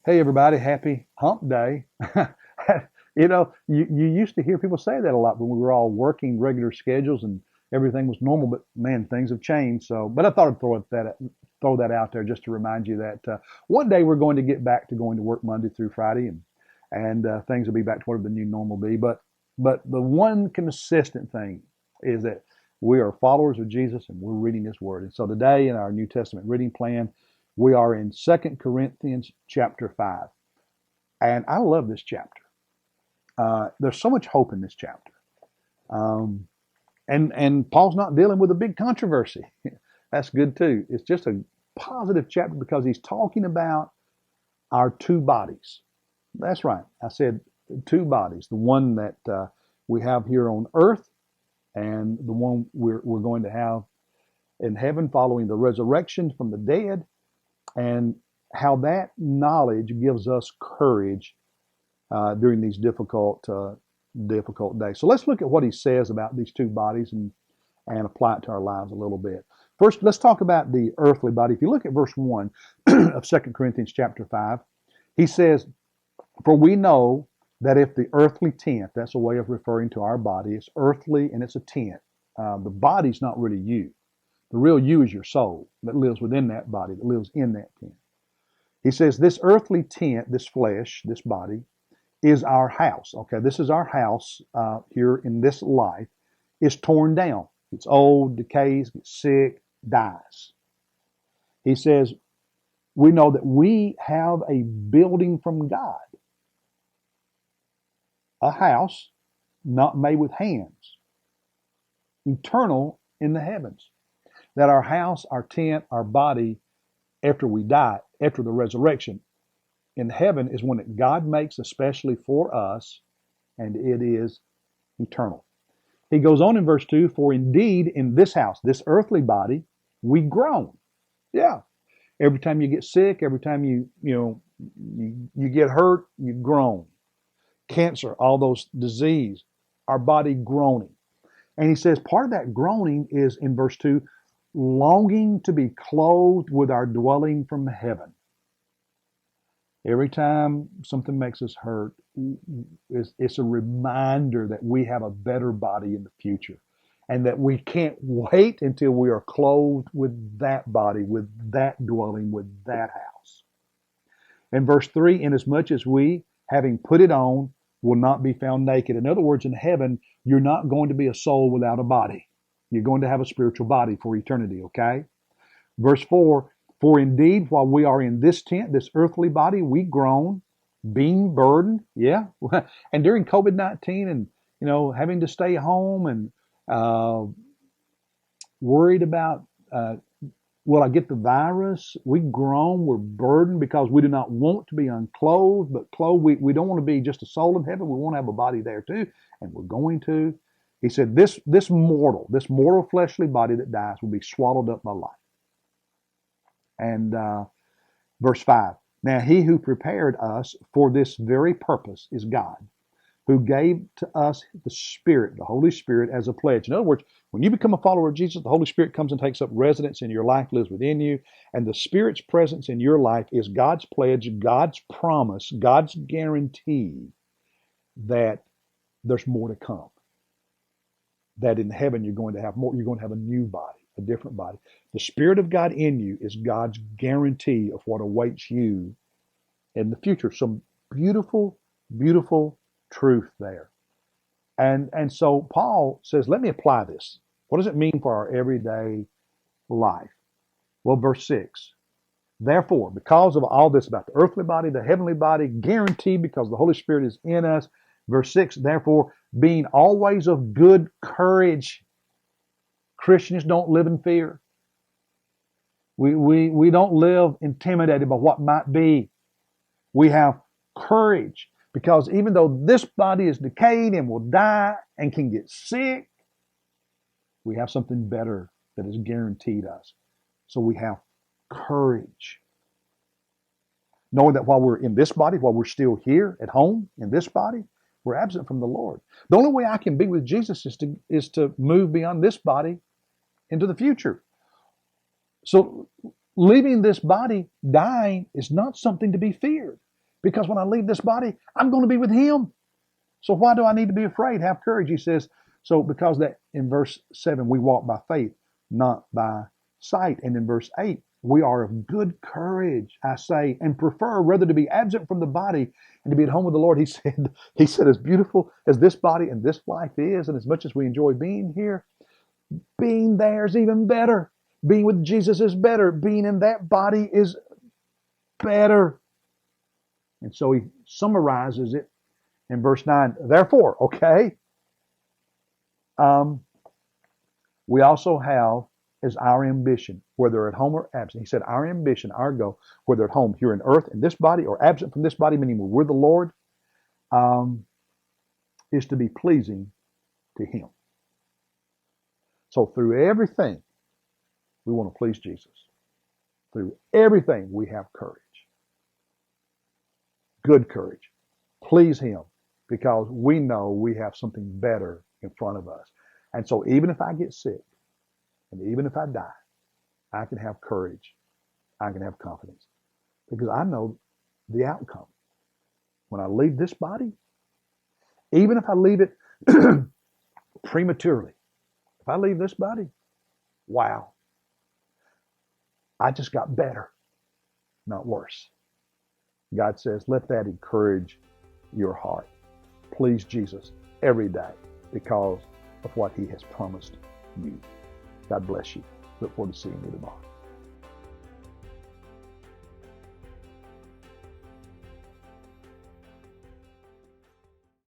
Hey everybody, happy hump day. You used to hear people say that a lot when we were all working regular schedules and everything was normal, but man, things have changed. But I thought I'd throw that out there just to remind you that one day we're going to get back to going to work Monday through Friday, and things will be back to what the new normal be. But the one consistent thing is that we are followers of Jesus and we're reading His Word. And so today in our New Testament reading plan, we are in 2 Corinthians chapter 5. And I love this chapter. There's so much hope in this chapter. Um, and Paul's not dealing with a big controversy. That's good too. It's just a positive chapter because he's talking about our two bodies. That's right. I said two bodies. The one that we have here on earth and the one we're going to have in heaven following the resurrection from the dead, and how that knowledge gives us courage during these difficult days. So let's look at what he says about these two bodies and apply it to our lives a little bit. First, let's talk about the earthly body. If you look at verse 1 of 2 Corinthians chapter 5, he says, "For we know that if the earthly tent," that's a way of referring to our body, it's earthly and it's a tent. The body's not really you. The real you is your soul that lives within that body, that lives in that tent. He says, this earthly tent, this flesh, this body, is our house. Okay, this is our house here in this life. It's torn down. It's old, decays, gets sick, dies. He says, we know that we have a building from God, a house not made with hands, eternal in the heavens. That our house, our tent, our body, after we die, after the resurrection, in heaven is one that God makes especially for us, and it is eternal. He goes on in verse 2, "For indeed in this house, this earthly body, we groan." Yeah. Every time you get sick, every time you get hurt, you groan. Cancer, all those disease, our body groaning. And he says part of that groaning is in verse 2, longing to be clothed with our dwelling from heaven. Every time something makes us hurt, it's a reminder that we have a better body in the future and that we can't wait until we are clothed with that body, with that dwelling, with that house. In verse 3, "Inasmuch as we, having put it on, will not be found naked." In other words, in heaven, you're not going to be a soul without a body. You're going to have a spiritual body for eternity, okay? Verse 4, "For indeed, while we are in this tent, this earthly body, we groan, being burdened." Yeah. And during COVID-19 and, having to stay home and worried about, will I get the virus? We groan, we're burdened because we do not want to be unclothed, but clothed. We don't want to be just a soul in heaven. We want to have a body there too, and we're going to. He said, this mortal fleshly body that dies will be swallowed up by life. And verse 5, "Now he who prepared us for this very purpose is God, who gave to us the Spirit, the Holy Spirit, as a pledge." In other words, when you become a follower of Jesus, the Holy Spirit comes and takes up residence in your life, lives within you, and the Spirit's presence in your life is God's pledge, God's promise, God's guarantee that there's more to come. That in heaven you're going to have more, you're going to have a new body, a different body. The Spirit of God in you is God's guarantee of what awaits you in the future. Some beautiful, beautiful truth there. And so Paul says, let me apply this. What does it mean for our everyday life? Well, verse 6, "Therefore, because of all this about the earthly body, the heavenly body, guaranteed because the Holy Spirit is in us." Verse 6, "Therefore, being always of good courage." Christians don't live in fear. We don't live intimidated by what might be. We have courage because even though this body is decayed and will die and can get sick, we have something better that is guaranteed us. So we have courage. Knowing that while we're in this body, while we're still here at home in this body, we're absent from the Lord. The only way I can be with Jesus is to move beyond this body into the future. So leaving this body, dying, is not something to be feared. Because when I leave this body, I'm going to be with Him. So why do I need to be afraid? Have courage. He says, so because that in verse 7, we walk by faith, not by sight. And in verse 8, we are of good courage, I say, and prefer rather to be absent from the body and to be at home with the Lord. He said, as beautiful as this body and this life is, and as much as we enjoy being here, being there is even better. Being with Jesus is better. Being in that body is better. And so he summarizes it in verse 9. Therefore, okay, we also have as our ambition, whether at home or absent. He said, our ambition, our goal, whether at home here in earth in this body or absent from this body, meaning we're with the Lord, is to be pleasing to Him. So through everything, we want to please Jesus. Through everything, we have courage. Good courage. Please Him, because we know we have something better in front of us. And so even if I get sick, and even if I die, I can have courage. I can have confidence. Because I know the outcome. When I leave this body, even if I leave it prematurely, if I leave this body, wow, I just got better, not worse. God says, let that encourage your heart. Please Jesus every day because of what He has promised you. God bless you. Look forward to seeing you tomorrow.